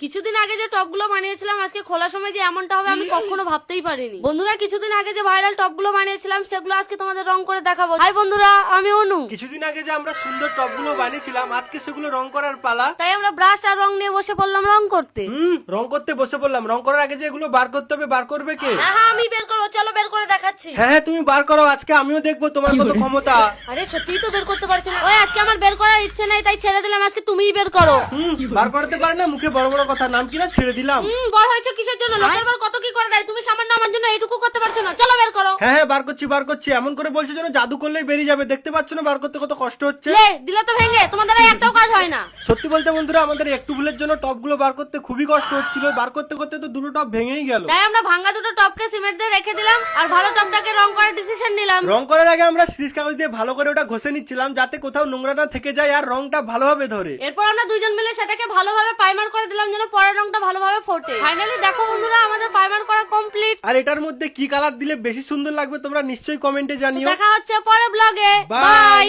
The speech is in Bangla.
কিছুদিন আগে যে টপগুলো বানিয়েছিলাম আজকে খোলার সময় যে এমনটা হবে আমি কখনো ভাবতেই পারিনি। বন্ধুরা কিছুদিন আগে যে ভাইরাল টপগুলো বানিয়েছিলাম সেগুলো আজকে তোমাদের রং করে দেখাবো। হাই বন্ধুরা, আমি অনু। কিছুদিন আগে যে আমরা সুন্দর টপগুলো বানিয়েছিলাম আজকে সেগুলো রং করার পালা। তাই আমরা ব্রাশ আর রং নিয়ে বসে পড়লাম রং করতে। রং করতে বসে পড়লাম। রং করার আগে যে এগুলো বার করতে হবে, বার করবে কে? হ্যাঁ আমি বের করবো, চলো বের করে দেখাচ্ছি। হ্যাঁ তুমি বার করো, আজকে আমিও দেখবো তোমার কত ক্ষমতা। আরে সত্যিই তো বের করতে পারছি না। ওই আজকে আমার বের করার ইচ্ছে নাই তাই ছেড়ে দিলাম, আজকে তুমিই বের করো। বার করতে পারে না, মুখে বড় বড় কথা, নাম কিনা ছেড়ে দিলাম। বড় হয়েছে কিসের জন্য? লোকের বার কত কি করে দেয়, তুমি সামান্য আমার জন্য এইটুকু করতে পারছো না। চলো বের করো। হ্যাঁ বার করছি বার করছি। এমন করে বলছো যেন জাদু করলেই বেরিয়ে যাবে। দেখতে পাচ্ছ না বার করতে কত কষ্ট হচ্ছে। লে দিলে তো ভেঙে, তোমাদের আর একটাও কাজ হয় না। সত্যি বলতে বন্ধুরা, আমাদের একটু ভুলের জন্য টপগুলো বার করতে খুবই কষ্ট হচ্ছিল। বার করতে করতে তো দুটো টপ ভেঙেই গেল। তাই আমরা ভাঙা দুটো টপকে সিমেন্ট দিয়ে রেখে দিলাম আর ভালো টপটাকে রং করার ডিসিশন নিলাম। রং করার আগে আমরা সিরিজ কাগজ দিয়ে ভালো করে ওটা ঘষে নিচ্ছিলাম যাতে কোথাও নোংরা না থেকে যায় আর রংটা ভালোভাবে ধরে। এরপর আমরা দুইজন মিলে সেটাকে ভালোভাবে প্রাইমার করে দিলাম যেন পরের রংটা ভালোভাবে ফোটে। ফাইনালি দেখো বন্ধুরা, আমাদের প্রাইমার করা কমপ্লিট। আর এটার মধ্যে কি কালার দিলে বেশি সুন্দর লাগবে তোমরা নিশ্চয়ই কমেন্টে জানিও। দেখা হচ্ছে পরের ব্লগে। Bye. বাই।